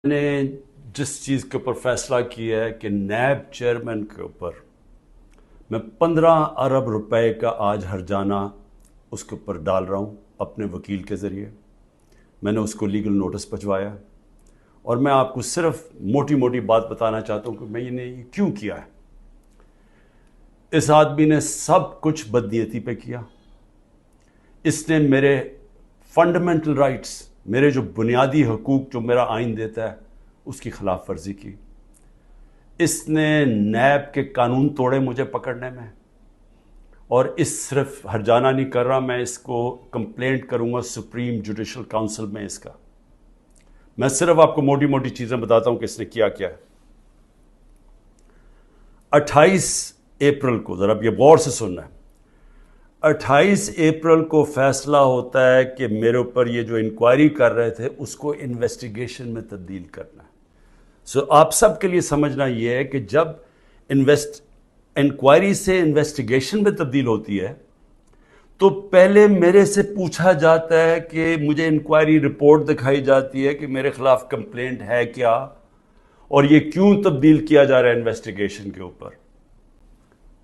نے جس چیز کے اوپر فیصلہ کیا ہے کہ نیب چیئرمین کے اوپر میں 15 ارب روپے کا آج ہرجانہ اس کے اوپر ڈال رہا ہوں اپنے وکیل کے ذریعے. میں نے اس کو لیگل نوٹس بھجوایا اور میں آپ کو صرف موٹی موٹی بات بتانا چاہتا ہوں کہ میں نے یہ کیوں کیا ہے. اس آدمی نے سب کچھ بدنیتی پہ کیا. اس نے میرے فنڈامنٹل رائٹس، میرے جو بنیادی حقوق جو میرا آئین دیتا ہے، اس کی خلاف ورزی کی. اس نے نیب کے قانون توڑے مجھے پکڑنے میں. اور اس صرف ہرجانہ نہیں کر رہا، میں اس کو کمپلینٹ کروں گا سپریم جوڈیشل کاؤنسل میں اس کا. میں صرف آپ کو موٹی موٹی چیزیں بتاتا ہوں کہ اس نے کیا کیا ہے. 28 اپریل کو، ذرا اب یہ غور سے سننا ہے، 28 اپریل کو فیصلہ ہوتا ہے کہ میرے اوپر یہ جو انکوائری کر رہے تھے اس کو انویسٹیگیشن میں تبدیل کرنا ہے. آپ سب کے لیے سمجھنا یہ ہے کہ جب انکوائری سے انویسٹیگیشن میں تبدیل ہوتی ہے تو پہلے میرے سے پوچھا جاتا ہے کہ مجھے انکوائری رپورٹ دکھائی جاتی ہے کہ میرے خلاف کمپلینٹ ہے کیا اور یہ کیوں تبدیل کیا جا رہا ہے انویسٹیگیشن کے اوپر.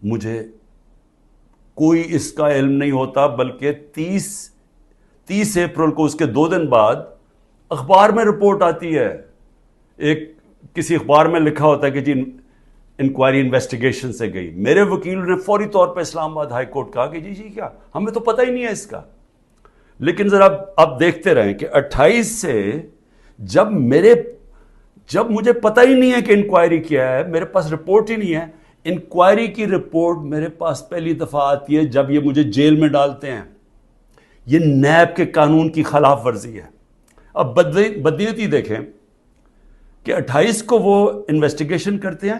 مجھے کوئی اس کا علم نہیں ہوتا، بلکہ 30 اپریل کو اس کے 2 دن بعد اخبار میں رپورٹ آتی ہے. کسی اخبار میں لکھا ہوتا ہے کہ جی انکوائری انویسٹیگیشن سے گئی. میرے وکیل نے فوری طور پہ اسلام آباد ہائی کورٹ کہا کہ جی کیا، ہمیں تو پتہ ہی نہیں ہے اس کا. لیکن ذرا آپ دیکھتے رہیں کہ 28 سے جب مجھے پتہ ہی نہیں ہے کہ انکوائری کیا ہے، میرے پاس رپورٹ ہی نہیں ہے. انکوائری کی رپورٹ میرے پاس پہلی دفعہ آتی ہے جب یہ مجھے جیل میں ڈالتے ہیں. یہ نیب کے قانون کی خلاف ورزی ہے. اب بدنیتی دیکھیں کہ 28 کو وہ انویسٹیگیشن کرتے ہیں،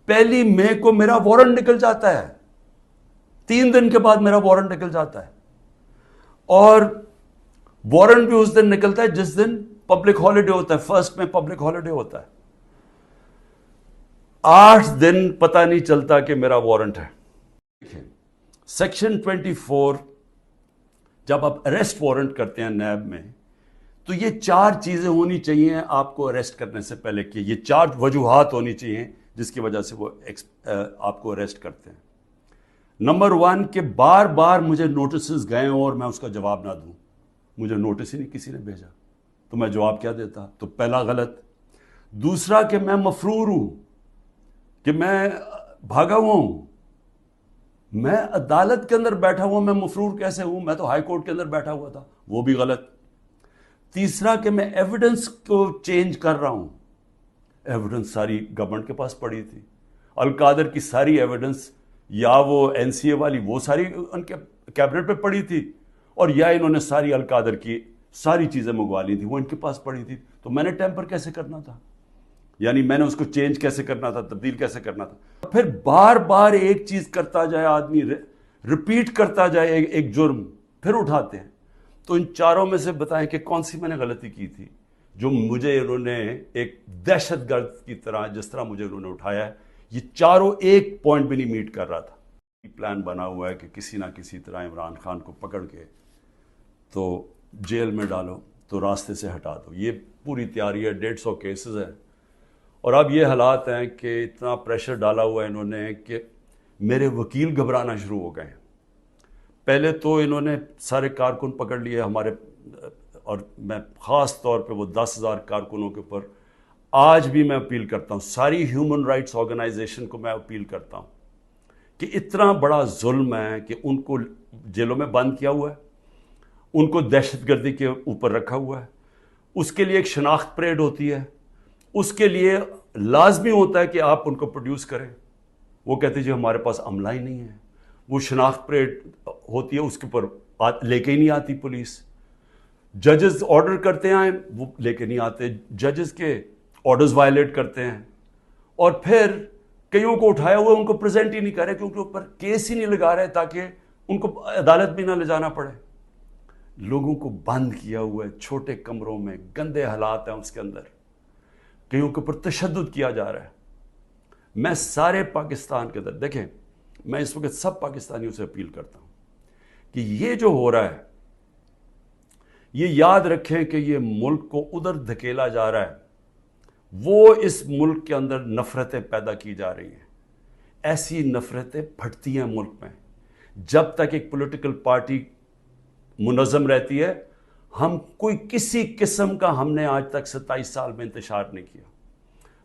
1 مئی کو میرا وارنٹ نکل جاتا ہے. 3 دن کے بعد میرا وارنٹ نکل جاتا ہے. اور وارنٹ بھی اس دن نکلتا ہے جس دن پبلک ہالیڈے ہوتا ہے. 1 میں پبلک ہالیڈے ہوتا ہے. 8 دن پتہ نہیں چلتا کہ میرا وارنٹ ہے. سیکشن 24 جب آپ اریسٹ وارنٹ کرتے ہیں نیب میں تو یہ 4 چیزیں ہونی چاہیے آپ کو اریسٹ کرنے سے پہلے. کہ یہ 4 وجوہات ہونی چاہیے جس کی وجہ سے وہ آپ کو اریسٹ کرتے ہیں. نمبر 1 کہ بار بار مجھے نوٹسز گئے ہوں اور میں اس کا جواب نہ دوں. مجھے نوٹس ہی نہیں کسی نے بھیجا تو میں جواب کیا دیتا؟ تو پہلا غلط. دوسرا کہ میں مفرور ہوں، کہ میں بھاگا ہوا ہوں. میں عدالت کے اندر بیٹھا ہوا، میں مفرور کیسے ہوں؟ میں تو ہائی کورٹ کے اندر بیٹھا ہوا تھا. وہ بھی غلط. تیسرا کہ میں ایویڈنس کو چینج کر رہا ہوں. ایویڈنس ساری گورنمنٹ کے پاس پڑی تھی. القادر کی ساری ایویڈنس، یا وہ این سی اے والی، وہ ساری ان کے کیبنٹ پہ پڑی تھی، اور یا انہوں نے ساری القادر کی ساری چیزیں منگوا لی تھی، وہ ان کے پاس پڑی تھی. تو میں نے ٹیمپر کیسے کرنا تھا؟ یعنی میں نے اس کو چینج کیسے کرنا تھا، تبدیل کیسے کرنا تھا؟ پھر بار بار ایک چیز کرتا جائے آدمی، ریپیٹ کرتا جائے ایک جرم، پھر اٹھاتے ہیں. تو ان 4 میں سے بتائیں کہ کون سی میں نے غلطی کی تھی جو مجھے انہوں نے ایک دہشت گرد کی طرح، جس طرح مجھے انہوں نے اٹھایا ہے، یہ 4 ایک پوائنٹ بھی نہیں میٹ کر رہا تھا. پلان بنا ہوا ہے کہ کسی نہ کسی طرح عمران خان کو پکڑ کے تو جیل میں ڈالو، تو راستے سے ہٹا دو. یہ پوری تیاری ہے. 150 کیسز ہیں. اور اب یہ حالات ہیں کہ اتنا پریشر ڈالا ہوا ہے انہوں نے کہ میرے وکیل گھبرانا شروع ہو گئے ہیں. پہلے تو انہوں نے سارے کارکن پکڑ لیے ہمارے، اور میں خاص طور پہ وہ 10,000 کارکنوں کے اوپر آج بھی میں اپیل کرتا ہوں. ساری ہیومن رائٹس آرگنائزیشن کو میں اپیل کرتا ہوں کہ اتنا بڑا ظلم ہے کہ ان کو جیلوں میں بند کیا ہوا ہے، ان کو دہشت گردی کے اوپر رکھا ہوا ہے. اس کے لیے ایک شناخت پریڈ ہوتی ہے، اس کے لیے لازمی ہوتا ہے کہ آپ ان کو پروڈیوس کریں. وہ کہتے ہیں جی ہمارے پاس عملہ ہی نہیں ہے. وہ شناخت پریڈ ہوتی ہے، اس کے اوپر لے کے ہی نہیں آتی پولیس. ججز آرڈر کرتے ہیں، وہ لے کے نہیں آتے. ججز کے آرڈرز وائلیٹ کرتے ہیں، اور پھر کئیوں کو اٹھایا ہوا ان کو پریزنٹ ہی نہیں کر رہے کیونکہ اوپر کیس ہی نہیں لگا رہے تاکہ ان کو عدالت بھی نہ لے جانا پڑے. لوگوں کو بند کیا ہوا ہے چھوٹے کمروں میں، گندے حالات ہیں اس کے اندر، کئیوں کے اوپر تشدد کیا جا رہا ہے. میں سارے پاکستان کے اندر، دیکھیں میں اس وقت سب پاکستانیوں سے اپیل کرتا ہوں کہ یہ جو ہو رہا ہے، یہ یاد رکھیں کہ یہ ملک کو ادھر دھکیلا جا رہا ہے وہ اس ملک کے اندر نفرتیں پیدا کی جا رہی ہیں. ایسی نفرتیں پھٹتی ہیں ملک میں جب تک ایک پولیٹیکل پارٹی منظم رہتی ہے. ہم کوئی کسی قسم کا ہم نے آج تک 27 سال میں انتشار نہیں کیا.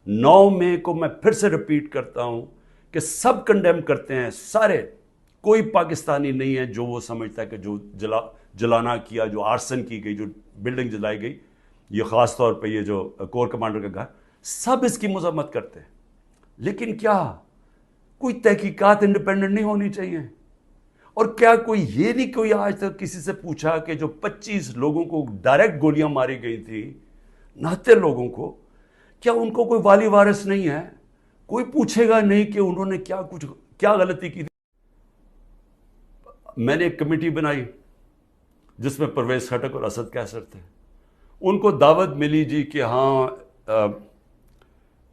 9 مئی کو میں پھر سے ریپیٹ کرتا ہوں کہ سب کنڈیم کرتے ہیں سارے. کوئی پاکستانی نہیں ہے جو وہ سمجھتا ہے کہ جو جلانا کیا, جو آرسن کی گئی, جو بلڈنگ جلائی گئی, یہ خاص طور پہ یہ جو کور کمانڈر کا گھر, سب اس کی مذمت کرتے ہیں. لیکن کیا کوئی تحقیقات انڈیپینڈنٹ نہیں ہونی چاہیے؟ اور کیا کوئی یہ نہیں کوئی آج تک کسی سے پوچھا کہ جو 25 لوگوں کو ڈائریکٹ گولیاں ماری گئی تھی, نہتے لوگوں کو, کیا ان کو کوئی والی وارث نہیں ہے؟ کوئی پوچھے گا نہیں کہ انہوں نے کیا غلطی کی تھی. میں نے ایک کمیٹی بنائی جس میں پرویز خٹک اور اسد کیسر تھے. ان کو دعوت ملی جی کہ ہاں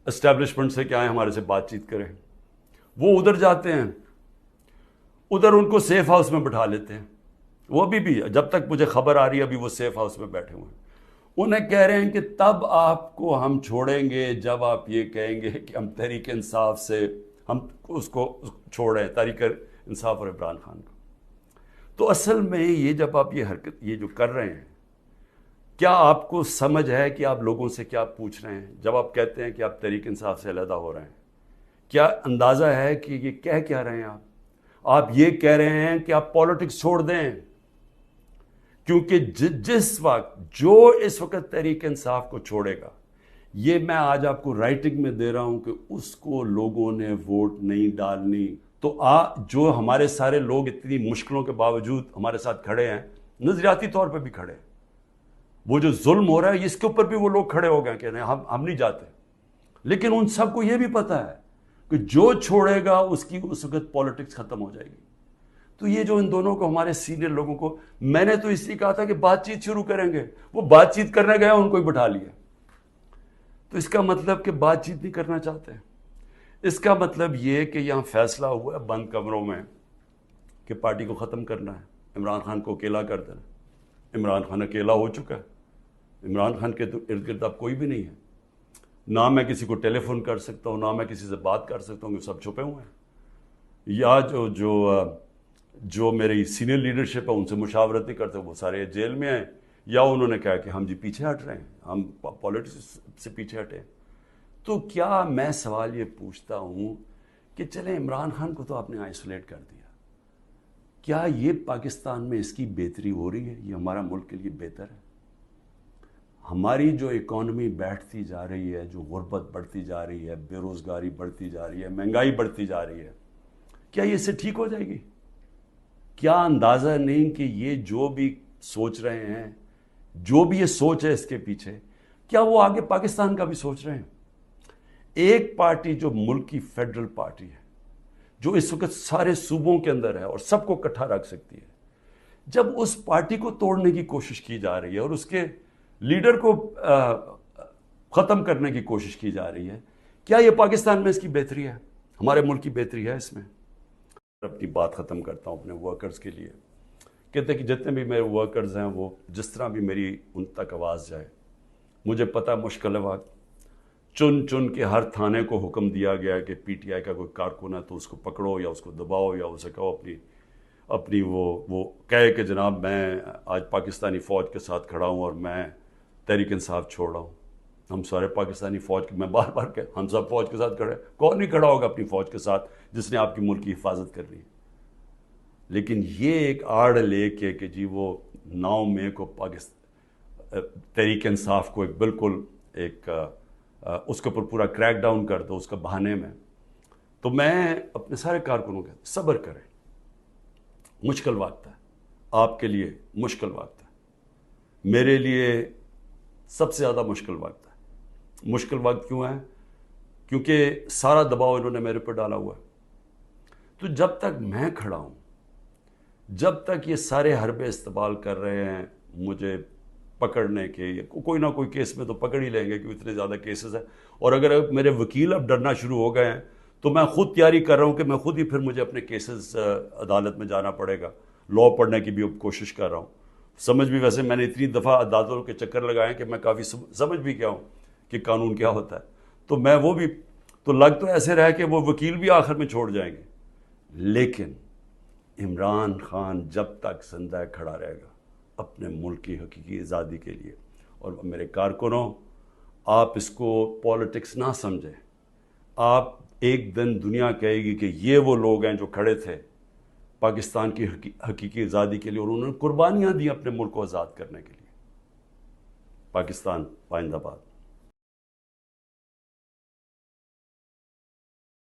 اسٹیبلشمنٹ سے کیا ہے ہمارے سے بات چیت کریں. وہ ادھر جاتے ہیں, ادھر ان کو سیف ہاؤس میں بٹھا لیتے ہیں. وہ ابھی بھی جب تک مجھے خبر آ رہی ہے ابھی وہ سیف ہاؤس میں بیٹھے ہوئے ہیں. انہیں کہہ رہے ہیں کہ تب آپ کو ہم چھوڑیں گے جب آپ یہ کہیں گے کہ ہم تحریک انصاف سے ہم اس کو چھوڑ رہے ہیں, تحریک انصاف اور عمران خان کو. تو اصل میں یہ جب آپ یہ حرکت یہ جو کر رہے ہیں, کیا آپ کو سمجھ ہے کہ آپ لوگوں سے کیا پوچھ رہے ہیں جب آپ کہتے ہیں کہ آپ تحریک انصاف سے علیحدہ ہو رہے ہیں؟ کیا اندازہ ہے کہ یہ کہہ کیا رہے ہیں آپ یہ کہہ رہے ہیں کہ آپ پالیٹکس چھوڑ دیں, کیونکہ جس وقت جو اس وقت تحریک انصاف کو چھوڑے گا, یہ میں آج آپ کو رائٹنگ میں دے رہا ہوں کہ اس کو لوگوں نے ووٹ نہیں ڈالنی. تو جو ہمارے سارے لوگ اتنی مشکلوں کے باوجود ہمارے ساتھ کھڑے ہیں, نظریاتی طور پہ بھی کھڑے ہیں, وہ جو ظلم ہو رہا ہے اس کے اوپر بھی وہ لوگ کھڑے ہو گئے کہ ہم نہیں جاتے. لیکن ان سب کو یہ بھی پتا ہے کہ جو چھوڑے گا اس کی اس وقت پالیٹکس ختم ہو جائے گی. تو یہ جو ان دونوں کو ہمارے سینئر لوگوں کو, میں نے تو اس لیے کہا تھا کہ بات چیت شروع کریں گے, وہ بات چیت کرنے گیا ان کو ہی بٹھا لیا. تو اس کا مطلب کہ بات چیت نہیں کرنا چاہتے. اس کا مطلب یہ کہ یہاں فیصلہ ہوا ہے بند کمروں میں کہ پارٹی کو ختم کرنا ہے, عمران خان کو اکیلا کر دینا. عمران خان اکیلا ہو چکا ہے. عمران خان کے ارد گرد اب کوئی بھی نہیں ہے. نہ میں کسی کو ٹیلی فون کر سکتا ہوں, نہ میں کسی سے بات کر سکتا ہوں, کہ سب چھپے ہوئے ہیں. یا جو میری سینئر لیڈرشپ ہے ان سے مشاورت نہیں کرتے, وہ سارے جیل میں ہیں, یا انہوں نے کہا کہ ہم جی پیچھے ہٹ رہے ہیں, ہم پالیٹکس سے پیچھے ہٹے. تو کیا میں سوال یہ پوچھتا ہوں کہ چلیں عمران خان کو تو آپ نے آئسولیٹ کر دیا, کیا یہ پاکستان میں اس کی بہتری ہو رہی ہے؟ یہ ہمارا ملک کے لیے بہتر ہے؟ ہماری جو اکانومی بیٹھتی جا رہی ہے, جو غربت بڑھتی جا رہی ہے, بے روزگاری بڑھتی جا رہی ہے, مہنگائی بڑھتی جا رہی ہے, کیا یہ اس سے ٹھیک ہو جائے گی؟ کیا اندازہ نہیں کہ یہ جو بھی سوچ رہے ہیں, جو بھی یہ سوچ ہے اس کے پیچھے, کیا وہ آگے پاکستان کا بھی سوچ رہے ہیں؟ ایک پارٹی جو ملک کی فیڈرل پارٹی ہے, جو اس وقت سارے صوبوں کے اندر ہے اور سب کو اکٹھا رکھ سکتی ہے, جب اس پارٹی کو توڑنے کی کوشش کی جا رہی ہے اور اس کے لیڈر کو ختم کرنے کی کوشش کی جا رہی ہے, کیا یہ پاکستان میں اس کی بہتری ہے؟ ہمارے ملک کی بہتری ہے اس میں؟ اپنی بات ختم کرتا ہوں اپنے ورکرز کے لیے. کہتے ہیں کہ جتنے بھی میرے ورکرز ہیں وہ جس طرح بھی میری ان تک آواز جائے, مجھے پتہ مشکل ہے وقت, چن کے ہر تھانے کو حکم دیا گیا کہ پی ٹی آئی کا کوئی کارکن ہے تو اس کو پکڑو یا اس کو دباؤ یا اسے کہو اپنی وہ کہے کہ جناب میں آج پاکستانی فوج کے ساتھ کھڑا ہوں اور میں تحریک انصاف چھوڑ رہا ہوں. ہم سارے پاکستانی فوج میں بار بار کہ ہم سب فوج کے ساتھ کھڑے, کون نہیں کھڑا ہوگا اپنی فوج کے ساتھ جس نے آپ کی ملک کی حفاظت کرنی ہے؟ لیکن یہ ایک آڑ لے کے کہ جی وہ 9 مئی کو تحریک انصاف کو ایک بالکل ایک اس کے اوپر پورا کریک ڈاؤن کر دو اس کا بہانے میں, تو میں اپنے سارے کارکنوں کہتا ہوں صبر کریں, مشکل وقت ہے, آپ کے لیے مشکل وقت ہے, میرے لیے سب سے زیادہ مشکل وقت ہے. مشکل وقت کیوں ہے؟ کیونکہ سارا دباؤ انہوں نے میرے پر ڈالا ہوا ہے. تو جب تک میں کھڑا ہوں, جب تک یہ سارے حربے استعمال کر رہے ہیں مجھے پکڑنے کے, کوئی نہ کوئی کیس میں تو پکڑ ہی لیں گے کیونکہ اتنے زیادہ کیسز ہیں, اور اگر میرے وکیل اب ڈرنا شروع ہو گئے ہیں تو میں خود تیاری کر رہا ہوں کہ میں خود ہی پھر مجھے اپنے کیسز عدالت میں جانا پڑے گا, لا پڑھنے کی بھی کوشش کر رہا ہوں. سمجھ بھی ویسے میں نے اتنی دفعہ عدالتوں کے چکر لگائے ہیں کہ میں کافی سمجھ بھی گیا ہوں کہ قانون کیا ہوتا ہے. تو میں وہ بھی تو لگ تو ایسے رہا کہ وہ وکیل بھی آخر میں چھوڑ جائیں گے، لیکن عمران خان جب تک زندہ کھڑا رہے گا اپنے ملک کی حقیقی آزادی کے لیے. اور میرے کارکنوں، آپ اس کو پالیٹکس نہ سمجھیں. آپ ایک دن دنیا کہے گی کہ یہ وہ لوگ ہیں جو کھڑے تھے پاکستان کی حقیقی آزادی کے لیے اور انہوں نے قربانیاں دی اپنے ملک کو آزاد کرنے کے لیے. پاکستان پائندہ باد.